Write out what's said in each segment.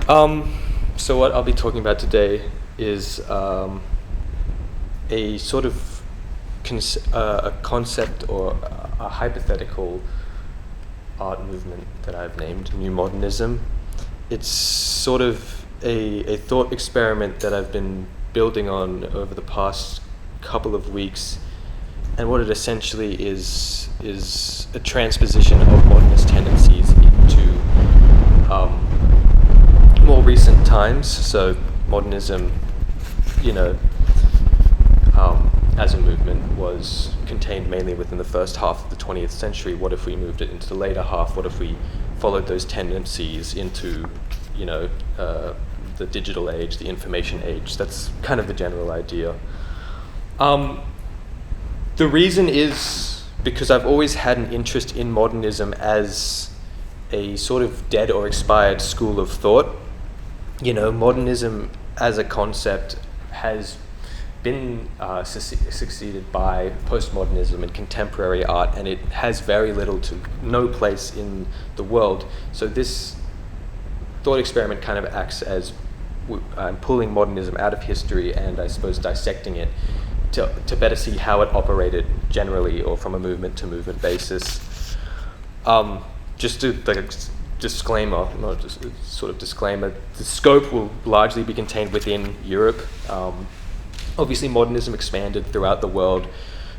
So what I'll be talking about today is a sort of a concept or a hypothetical art movement that I've named New Modernism. It's sort of a thought experiment that I've been building on over the past couple of weeks, and what it essentially is a transposition of modernist tendencies into more recent times. So modernism, as a movement was contained mainly within the first half of the 20th century. What if we moved it into the later half? What if we followed those tendencies into, the digital age, the information age? That's kind of the general idea. The reason is because I've always had an interest in modernism as a sort of dead or expired school of thought. Modernism as a concept has been succeeded by postmodernism and contemporary art, and it has very little to no place in the world. So this thought experiment kind of acts as pulling modernism out of history and I suppose dissecting it to better see how it operated generally or from a movement to movement basis. Just to disclaimer, not just sort of disclaimer, the scope will largely be contained within Europe. Obviously modernism expanded throughout the world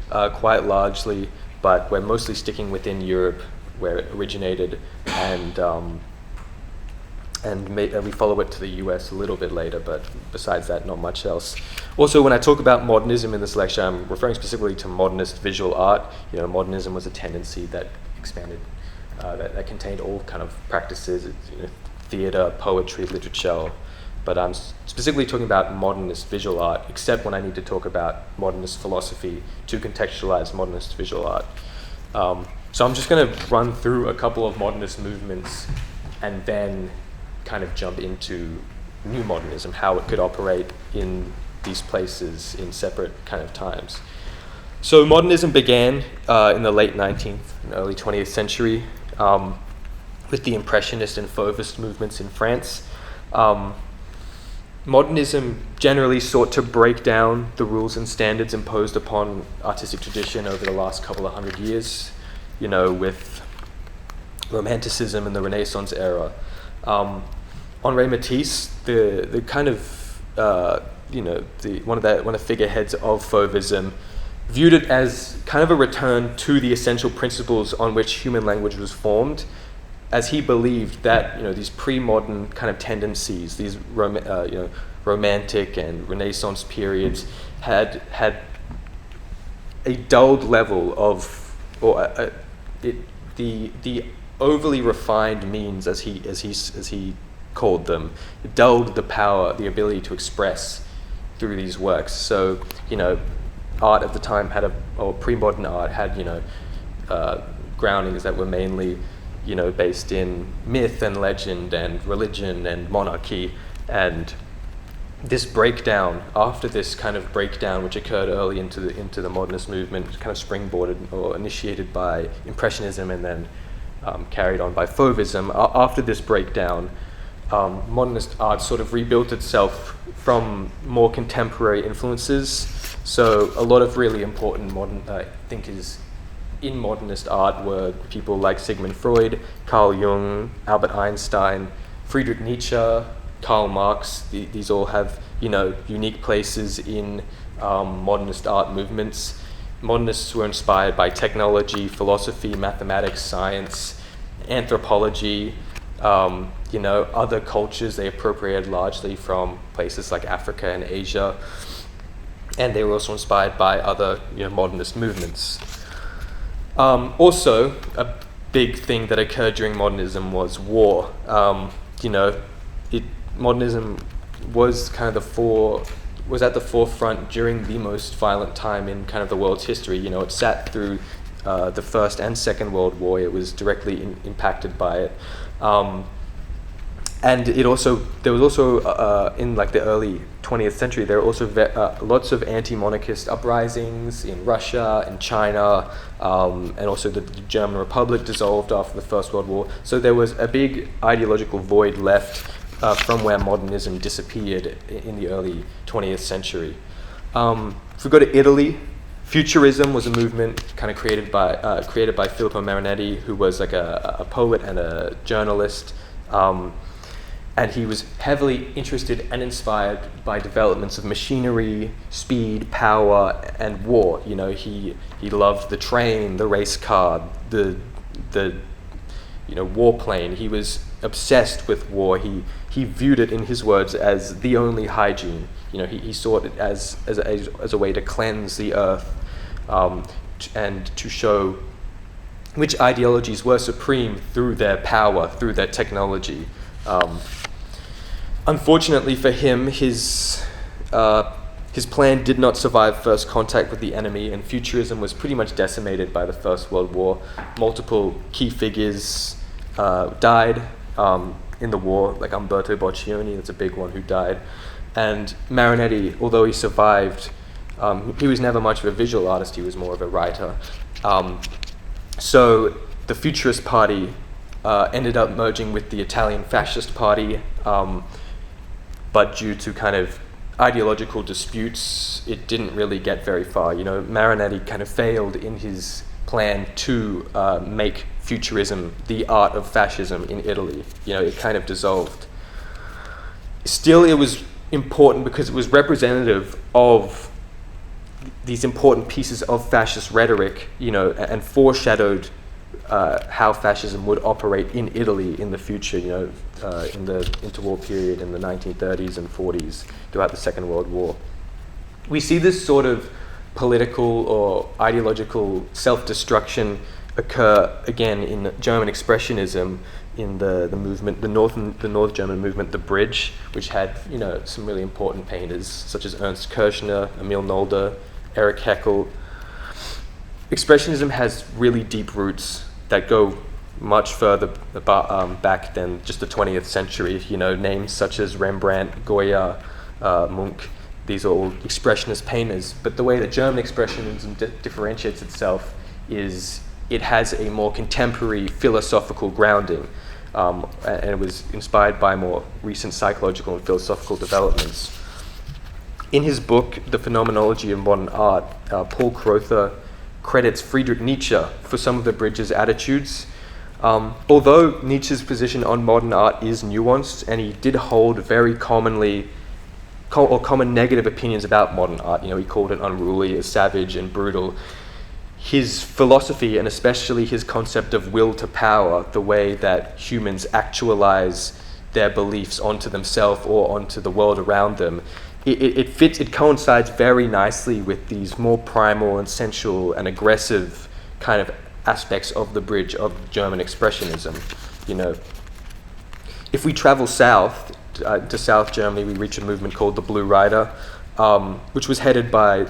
quite largely, but we're mostly sticking within Europe where it originated, and we follow it to the US a little bit later, but besides that, not much else. Also, when I talk about modernism in this lecture, I'm referring specifically to modernist visual art. Modernism was a tendency that expanded, that contained all kind of practices, theater, poetry, literature, but I'm specifically talking about modernist visual art, except when I need to talk about modernist philosophy to contextualize modernist visual art. So I'm just going to run through a couple of modernist movements and then kind of jump into new modernism, how it could operate in these places in separate kind of times. So modernism began in the late 19th and early 20th century with the Impressionist and Fauvist movements in France. Modernism generally sought to break down the rules and standards imposed upon artistic tradition over the last couple of hundred years, with Romanticism and the Renaissance era. Henri Matisse, the kind of one of the figureheads of Fauvism, viewed it as kind of a return to the essential principles on which human language was formed, as he believed that these pre-modern kind of tendencies, these romantic and Renaissance periods had a dulled level of, or the overly refined means, as he called them, dulled the power, the ability to express through these works. So art at the time or pre-modern art had groundings that were mainly based in myth and legend and religion and monarchy. And this breakdown, after this kind of breakdown which occurred early into the modernist movement, kind of springboarded or initiated by Impressionism and then carried on by Fauvism, after this breakdown, modernist art sort of rebuilt itself from more contemporary influences. So a lot of really important modern thinkers in modernist art were people like Sigmund Freud, Carl Jung, Albert Einstein, Friedrich Nietzsche, Karl Marx. These all have unique places in modernist art movements. Modernists were inspired by technology, philosophy, mathematics, science, anthropology, other cultures. They appropriated largely from places like Africa and Asia, and they were also inspired by other modernist movements. Also, a big thing that occurred during modernism was war. Modernism was kind of was at the forefront during the most violent time in kind of the world's history. It sat through the First and Second World War. It was directly impacted by it. And there was also in like the early 20th century, there were also lots of anti-monarchist uprisings in Russia and China, and also the German Republic dissolved after the First World War. So there was a big ideological void left from where modernism disappeared in the early 20th century. If we go to Italy, Futurism was a movement kind of created by Filippo Marinetti, who was like a poet and a journalist, and he was heavily interested and inspired by developments of machinery, speed, power, and war. You know, he loved the train, the race car, the warplane. He was obsessed with war. He viewed it, in his words, as the only hygiene. You know, he saw it as a way to cleanse the earth, and to show which ideologies were supreme through their power, through their technology. Unfortunately for him, his plan did not survive first contact with the enemy, and Futurism was pretty much decimated by the First World War. Multiple key figures died in the war, like Umberto Boccioni, that's a big one, who died. And Marinetti, although he survived, he was never much of a visual artist, he was more of a writer. So the Futurist Party ended up merging with the Italian Fascist Party, but due to kind of ideological disputes, it didn't really get very far. You know, Marinetti kind of failed in his plan to make Futurism the art of fascism in Italy. You know, it kind of dissolved. Still, it was important because it was representative of these important pieces of fascist rhetoric, you know, and foreshadowed how fascism would operate in Italy in the future, you know, in the interwar period in the 1930s and 40s throughout the Second World War. We see this sort of political or ideological self-destruction occur again in German Expressionism, in the movement, the North German movement, the Bridge, which had, you know, some really important painters such as Ernst Kirchner, Emil Nolde, Erich Heckel. Expressionism has really deep roots that go much further back than just the 20th century. You know, names such as Rembrandt, Goya, Munch, these are all expressionist painters. But the way that German expressionism differentiates itself is it has a more contemporary philosophical grounding, and it was inspired by more recent psychological and philosophical developments. In his book, The Phenomenology of Modern Art, Paul Crowther credits Friedrich Nietzsche for some of the Bridge's attitudes. Although Nietzsche's position on modern art is nuanced, and he did hold very common negative opinions about modern art. You know, he called it unruly, savage, and brutal. His philosophy, and especially his concept of will to power, the way that humans actualize their beliefs onto themselves or onto the world around them, it coincides very nicely with these more primal and sensual and aggressive kind of aspects of the Bridge of German Expressionism. You know, if we travel south to South Germany, we reach a movement called the Blue Rider, which was headed by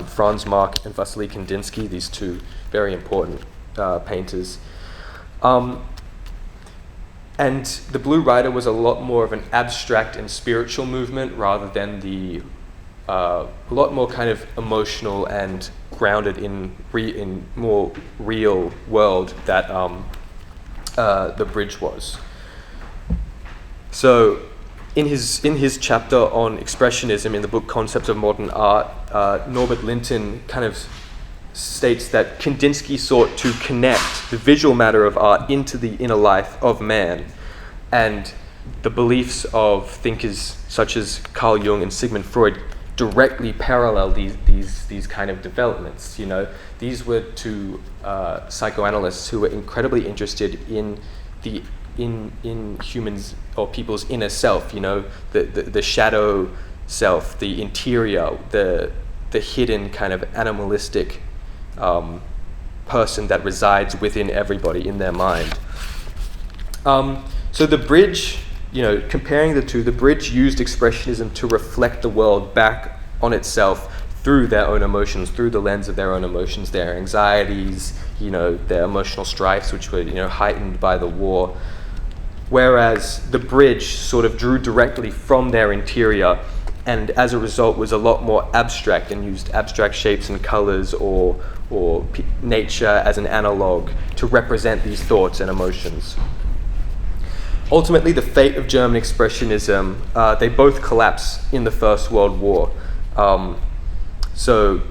Franz Marc and Wassily Kandinsky, these two very important painters. And the Blue Rider was a lot more of an abstract and spiritual movement rather than a lot more kind of emotional and grounded in more real world that the Bridge was. So in his chapter on expressionism in the book Concepts of Modern Art, Norbert Linton kind of states that Kandinsky sought to connect the visual matter of art into the inner life of man, and the beliefs of thinkers such as Carl Jung and Sigmund Freud directly parallel these kind of developments. You know, these were two psychoanalysts who were incredibly interested in humans or people's inner self. You know, the shadow self, the interior, the hidden kind of animalistic person that resides within everybody in their mind. So the Bridge, you know, comparing the two, the Bridge used expressionism to reflect the world back on itself through their own emotions, through the lens of their own emotions, their anxieties, you know, their emotional strifes, which were, you know, heightened by the war. Whereas the Bridge sort of drew directly from their interior, and as a result was a lot more abstract and used abstract shapes and colors or nature as an analog to represent these thoughts and emotions. ultimately, the fate of German Expressionism, they both collapse in the First World War. So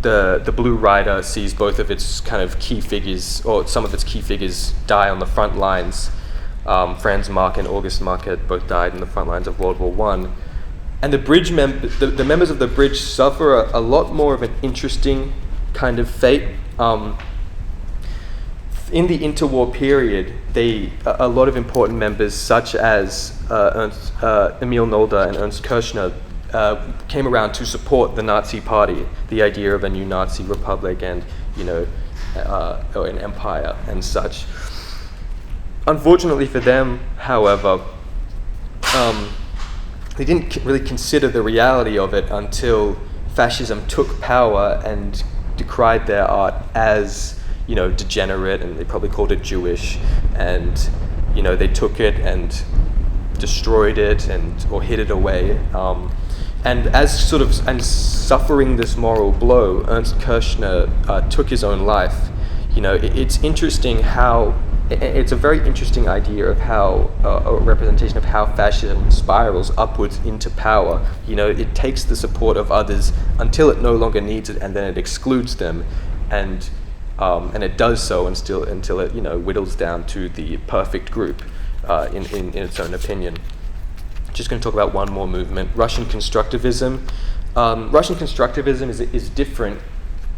the Blue Rider sees both of its kind of key figures, or some of its key figures, die on the front lines. Franz Marc and August Marquette both died in the front lines of World War I. And the bridge the members of the bridge suffer a lot more of an interesting kind of fate. In the interwar period, a lot of important members, such as Emil Nolde and Ernst Kirchner, came around to support the Nazi Party, the idea of a new Nazi republic and, or an empire and such. Unfortunately for them, however, they didn't really consider the reality of it until fascism took power and decried their art as, degenerate, and they probably called it Jewish, and, they took it and destroyed it or hid it away. And suffering this moral blow, Ernst Kirchner took his own life. It's interesting how. It's a very interesting idea of how, a representation of how fascism spirals upwards into power. It takes the support of others until it no longer needs it, and then it excludes them, and it does so until it whittles down to the perfect group in its own opinion. Just going to talk about one more movement, Russian constructivism. Russian constructivism is different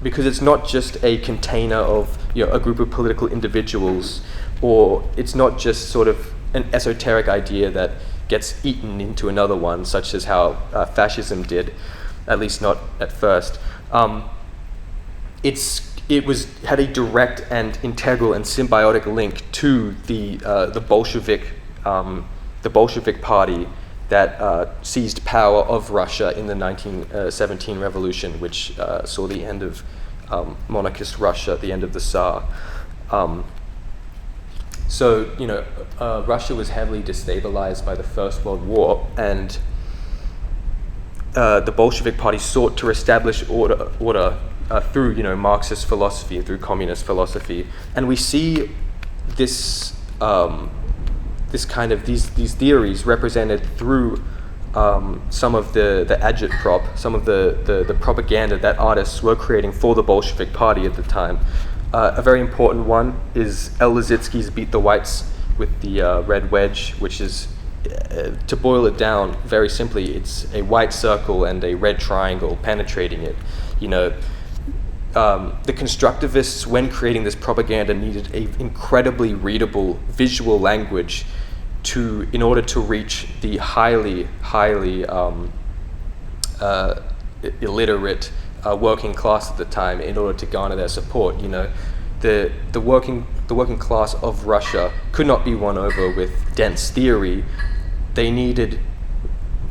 because it's not just a container of a group of political individuals, or it's not just sort of an esoteric idea that gets eaten into another one, such as how fascism did, at least not at first. It had a direct and integral and symbiotic link to the Bolshevik Party that seized power of Russia in the 1917 revolution, which saw the end of monarchist Russia, the end of the Tsar. Russia was heavily destabilized by the First World War, and the Bolshevik Party sought to establish order through Marxist philosophy, through communist philosophy, and we see these theories represented through some of the agitprop, some of the propaganda that artists were creating for the Bolshevik Party at the time. A very important one is El Lissitzky's Beat the Whites with the red wedge, which is, to boil it down very simply, it's a white circle and a red triangle penetrating it. The constructivists, when creating this propaganda, needed an incredibly readable visual language in order to reach the highly illiterate working class at the time, in order to garner their support. The working class of Russia could not be won over with dense theory. They needed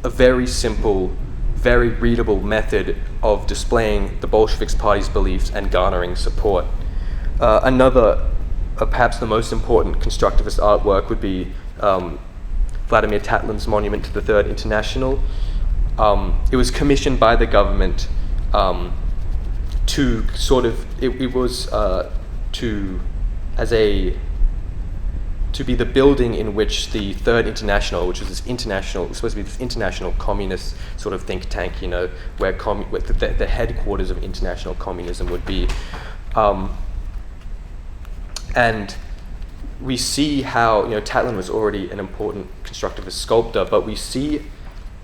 a very simple, very readable method of displaying the Bolshevik Party's beliefs and garnering support. Another, perhaps the most important constructivist artwork would be Vladimir Tatlin's Monument to the Third International. It was commissioned by the government to be the building in which the Third International, which was supposed to be this international communist sort of think tank, where the headquarters of international communism would be. And we see how, Tatlin was already an important constructivist sculptor, but we see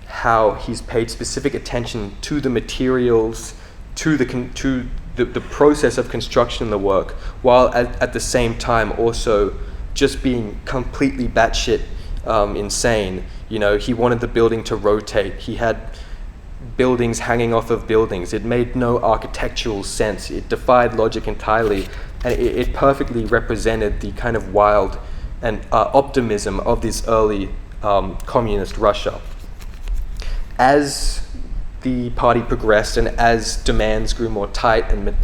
how he's paid specific attention to the materials, to the process of construction of the work, while at the same time also just being completely batshit insane. He wanted the building to rotate. He had buildings hanging off of buildings. It made no architectural sense. It defied logic entirely, and it perfectly represented the kind of wild and optimism of this early communist Russia. As the party progressed and as demands grew more tight, and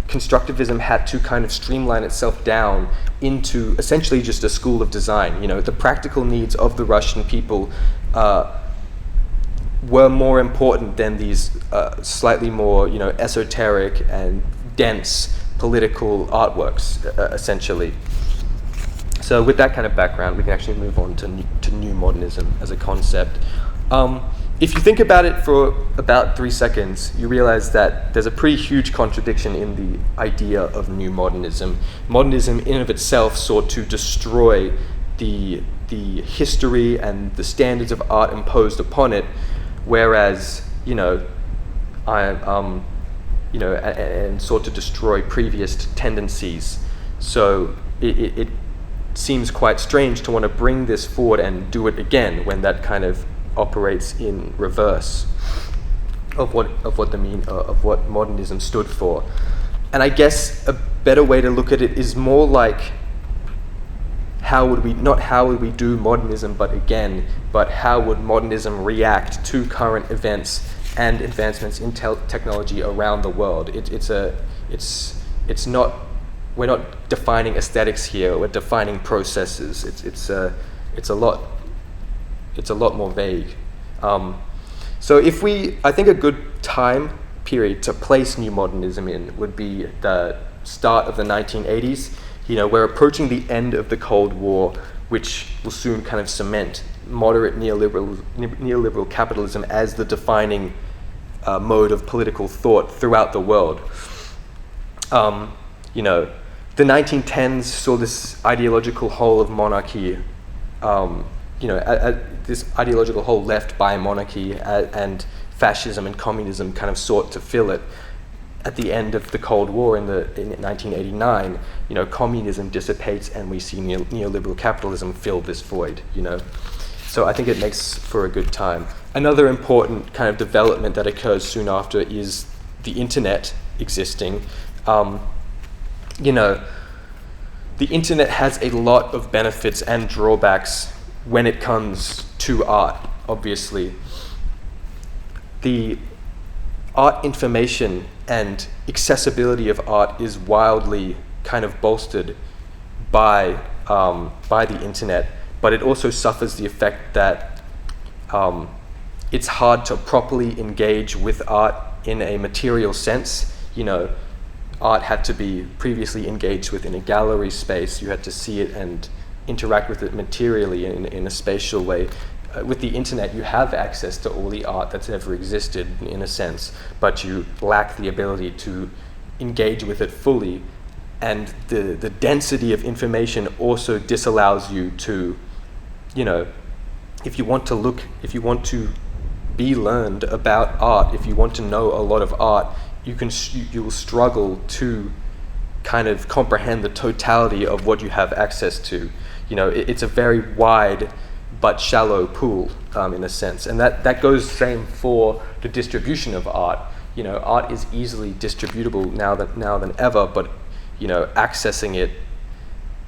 constructivism had to kind of streamline itself down into essentially just a school of design. The practical needs of the Russian people were more important than these slightly more, esoteric and dense political artworks, essentially. So with that kind of background, we can actually move on to new modernism as a concept. If you think about it for about 3 seconds, you realize that there's a pretty huge contradiction in the idea of new modernism. Modernism in and of itself sought to destroy the history and the standards of art imposed upon it, whereas, and sought to destroy previous tendencies. So it seems quite strange to want to bring this forward and do it again when that kind of operates in reverse of what modernism stood for. And I guess a better way to look at it is more like how would we do modernism, but how would modernism react to current events and advancements in technology around the world? We're not defining aesthetics here. We're defining processes. It's a lot more vague. So I think a good time period to place new modernism in would be the start of the 1980s. We're approaching the end of the Cold War, which will soon kind of cement moderate neoliberal capitalism as the defining mode of political thought throughout the world. The 1910s saw this ideological hole of monarchy, this ideological hole left by monarchy, and fascism and communism kind of sought to fill it. At the end of the Cold War in 1989, communism dissipates and we see neoliberal capitalism fill this void, So I think it makes for a good time. Another important kind of development that occurs soon after is the internet existing. The internet has a lot of benefits and drawbacks when it comes to art, obviously. The art information and accessibility of art is wildly kind of bolstered by the internet, but it also suffers the effect that it's hard to properly engage with art in a material sense. Art had to be previously engaged with in a gallery space. You had to see it and interact with it materially in a spatial way. With the internet, you have access to all the art that's ever existed, in a sense, but you lack the ability to engage with it fully. And the density of information also disallows you to, if you want to be learned about art, if you want to know a lot of art, you will struggle to kind of comprehend the totality of what you have access to. It's a very wide but shallow pool, in a sense, and that goes same for the distribution of art. Art is easily distributable now than ever, but accessing it,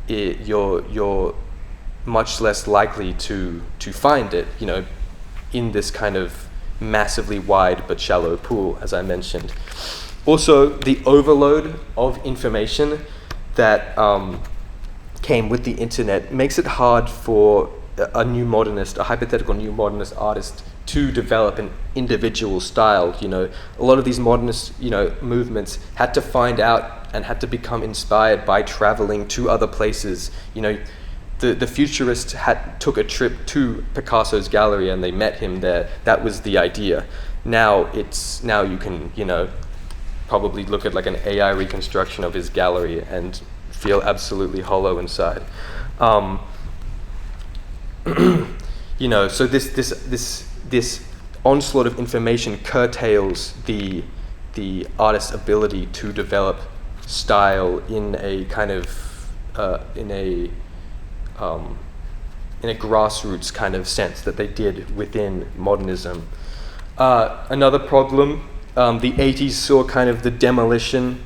you're much less likely to find it, in this kind of massively wide but shallow pool, as I mentioned. Also, the overload of information that came with the internet makes it hard for a hypothetical new modernist artist to develop an individual style. A lot of these modernist, movements had to find out and had to become inspired by traveling to other places. The futurists took a trip to Picasso's gallery and they met him there. That was the idea. Now you can, probably look at like an AI reconstruction of his gallery and feel absolutely hollow inside. So this onslaught of information curtails the artist's ability to develop style in a kind of in a grassroots kind of sense that they did within modernism. Another problem, the 80s saw kind of the demolition,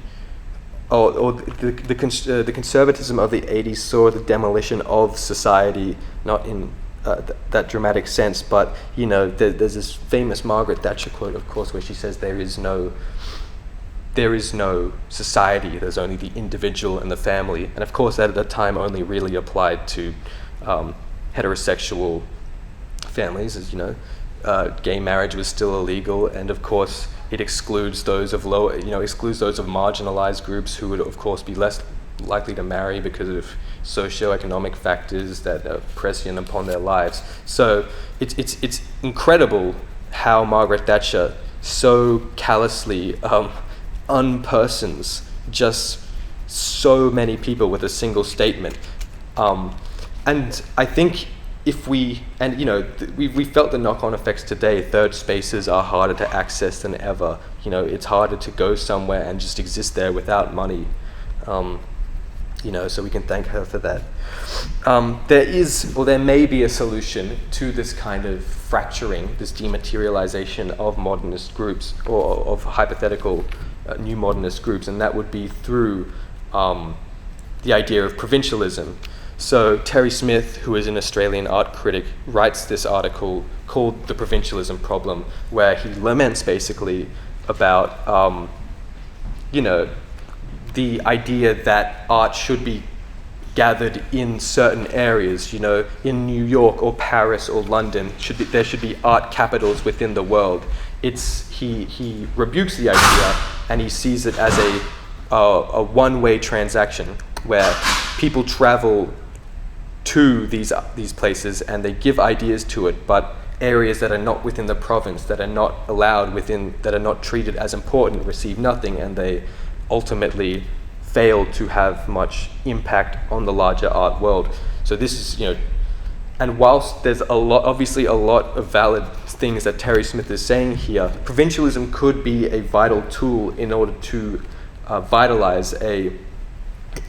or the conservatism of the 80s saw the demolition of society, not in that dramatic sense, but there's this famous Margaret Thatcher quote, of course, where she says there is no society, there's only the individual and the family. And of course that at the time only really applied to heterosexual families, as gay marriage was still illegal, and of course it excludes those of marginalized groups who would of course be less likely to marry because of socioeconomic factors that are prescient upon their lives. So it's incredible how Margaret Thatcher so callously unpersons just so many people with a single statement. And I think if we felt the knock-on effects today. Third spaces are harder to access than ever. It's harder to go somewhere and just exist there without money. So we can thank her for that. There may be a solution to this kind of fracturing, this dematerialization of modernist groups, or of hypothetical new modernist groups, and that would be through the idea of provincialism. So Terry Smith, who is an Australian art critic, writes this article called The Provincialism Problem, where he laments basically about, the idea that art should be gathered in certain areas, in New York or Paris or London, there should be art capitals within the world. He rebukes the idea, and he sees it as a one-way transaction where people travel to these places and they give ideas to it, but areas that are not within the province, that are not allowed within, that are not treated as important, receive nothing, and they ultimately fail to have much impact on the larger art world. So this is, and whilst there's obviously a lot of valid things that Terry Smith is saying here, provincialism could be a vital tool in order to vitalize a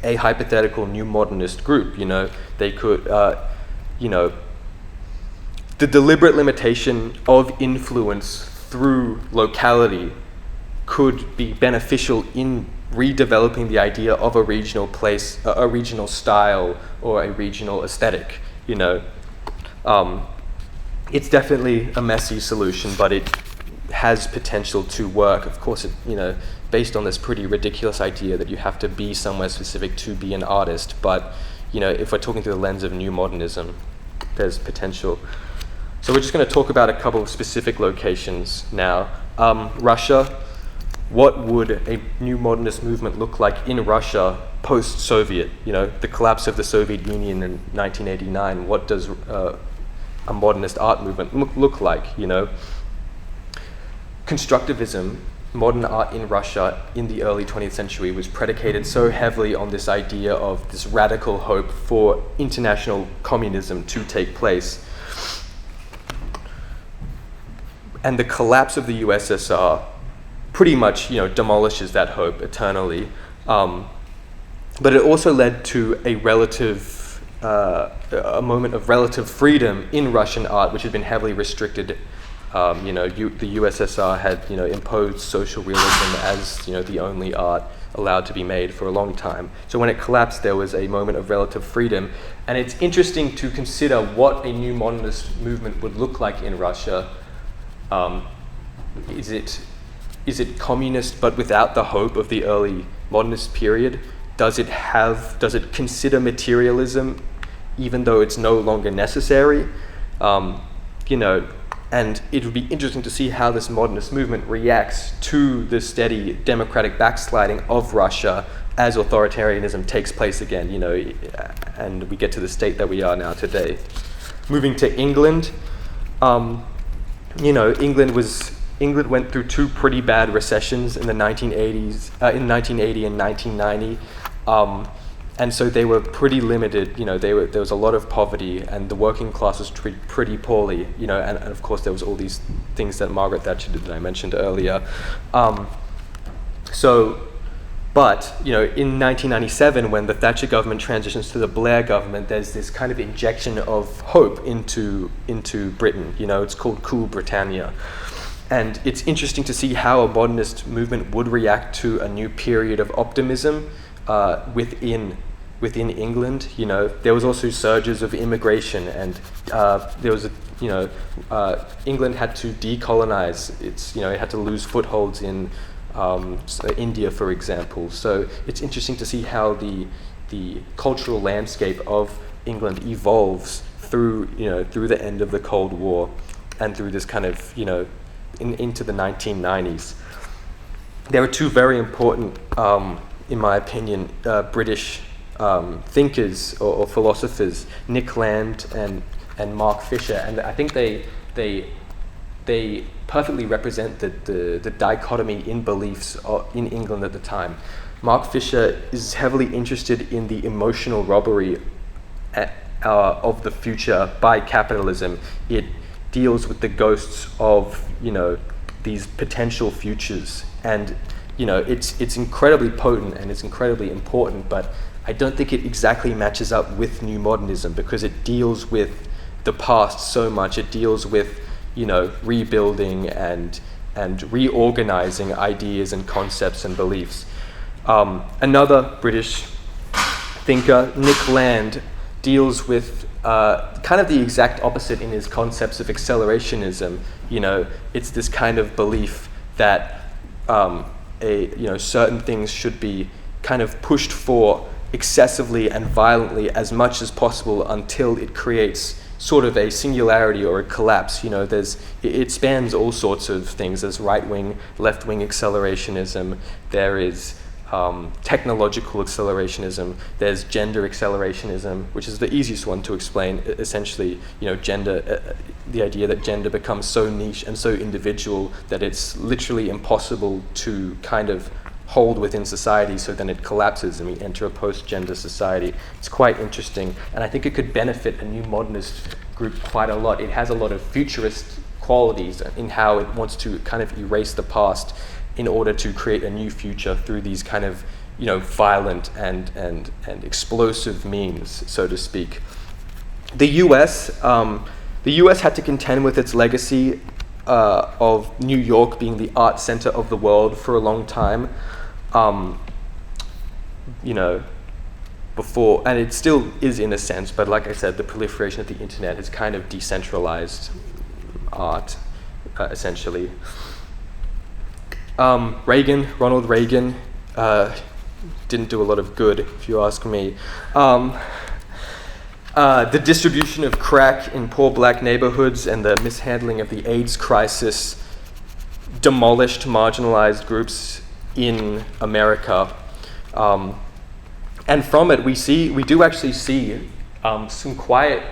hypothetical new modernist group. They could, the deliberate limitation of influence through locality could be beneficial in redeveloping the idea of a regional place, a regional style, or a regional aesthetic. It's definitely a messy solution, but it has potential to work. Of course, based on this pretty ridiculous idea that you have to be somewhere specific to be an artist. But if we're talking through the lens of new modernism, there's potential. So we're just going to talk about a couple of specific locations now. Russia. What would a new modernist movement look like in Russia post-Soviet? The collapse of the Soviet Union in 1989. What does a modernist art movement look like? Constructivism, modern art in Russia in the early 20th century, was predicated so heavily on this idea of this radical hope for international communism to take place. And the collapse of the USSR pretty much, demolishes that hope eternally. But it also led to a moment of relative freedom in Russian art, which had been heavily restricted. The USSR had, imposed social realism as, the only art allowed to be made for a long time. So when it collapsed, there was a moment of relative freedom. And it's interesting to consider what a new modernist movement would look like in Russia. Is it communist but without the hope of the early modernist period? Does it consider materialism even though it's no longer necessary? And it would be interesting to see how this modernist movement reacts to the steady democratic backsliding of Russia as authoritarianism takes place again, and we get to the state that we are now today. Moving to England, England went through two pretty bad recessions in the 1980s, in 1980 and 1990, and so they were pretty limited. There was a lot of poverty, and the working class was treated pretty poorly. And of course there was all these things that Margaret Thatcher did that I mentioned earlier. But in 1997, when the Thatcher government transitions to the Blair government, there's this kind of injection of hope into Britain. It's called Cool Britannia. And it's interesting to see how a modernist movement would react to a new period of optimism within England. There was also surges of immigration, and England had to decolonize. It had to lose footholds in India, for example. So it's interesting to see how the cultural landscape of England evolves through the end of the Cold War and through this kind of into the 1990s. There are two very important, in my opinion, British thinkers or philosophers, Nick Land and Mark Fisher, and I think they perfectly represent the dichotomy in beliefs in England at the time. Mark Fisher is heavily interested in the emotional robbery of the future by capitalism. It deals with the ghosts of, these potential futures, and it's incredibly potent and it's incredibly important, but I don't think it exactly matches up with New Modernism because it deals with the past so much. It deals with rebuilding and reorganizing ideas and concepts and beliefs. Another British thinker, Nick Land, deals with kind of the exact opposite in his concepts of accelerationism. It's this kind of belief that certain things should be kind of pushed for excessively and violently as much as possible until it creates sort of a singularity or a collapse. It spans all sorts of things. There's right-wing, left-wing accelerationism. There is technological accelerationism. There's gender accelerationism, which is the easiest one to explain. Essentially, gender, the idea that gender becomes so niche and so individual that it's literally impossible to kind of hold within society, so then it collapses and we enter a post-gender society. It's quite interesting, and I think it could benefit a New Modernist group quite a lot. It has a lot of futurist qualities in how it wants to kind of erase the past in order to create a new future through these kind of violent and explosive means, so to speak. The US had to contend with its legacy of New York being the art center of the world for a long time. Before, and it still is in a sense, but like I said, the proliferation of the internet has kind of decentralized art, essentially. Ronald Reagan, didn't do a lot of good, if you ask me. The distribution of crack in poor black neighborhoods and the mishandling of the AIDS crisis demolished marginalized groups in America. And from it, we do actually see some quite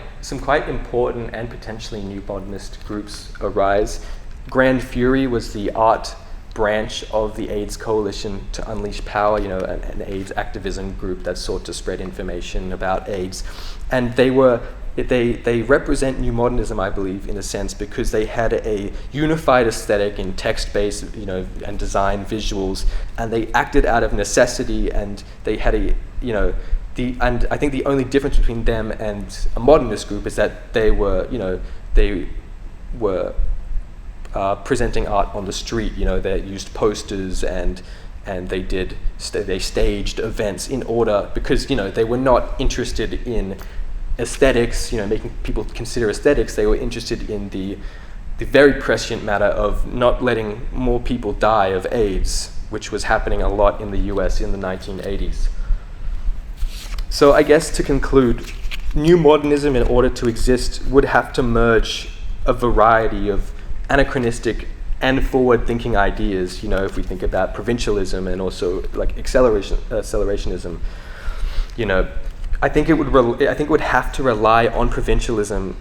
important and potentially new modernist groups arise. Grand Fury was the art branch of the AIDS Coalition to Unleash Power, an AIDS activism group that sought to spread information about AIDS. And they represent New Modernism, I believe, in a sense, because they had a unified aesthetic in text-based, and design visuals, and they acted out of necessity, and they had and I think the only difference between them and a modernist group is that they were presenting art on the street. They used posters and they staged events in order, because they were not interested in aesthetics, making people consider aesthetics. They were interested in the very prescient matter of not letting more people die of AIDS, which was happening a lot in the US in the 1980s. So I guess to conclude, New Modernism, in order to exist, would have to merge a variety of anachronistic and forward-thinking ideas. If we think about provincialism and also like accelerationism, I think it would have to rely on provincialism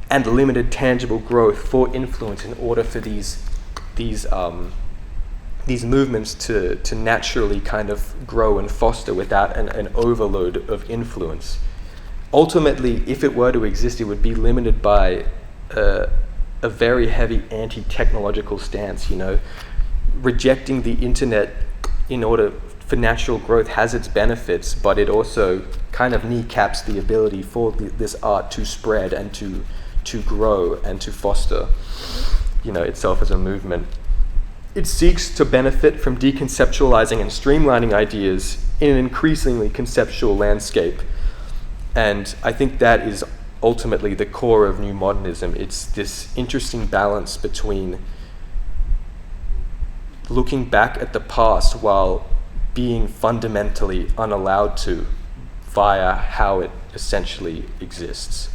and limited tangible growth for influence in order for these movements to naturally kind of grow and foster without an overload of influence. Ultimately, if it were to exist, it would be limited by a very heavy anti-technological stance. Rejecting the internet in order for natural growth has its benefits, but it also kind of kneecaps the ability for this art to spread and to grow and to foster, itself as a movement. It seeks to benefit from deconceptualizing and streamlining ideas in an increasingly conceptual landscape. And I think that is ultimately the core of New Modernism. It's this interesting balance between looking back at the past while being fundamentally unallowed to via how it essentially exists.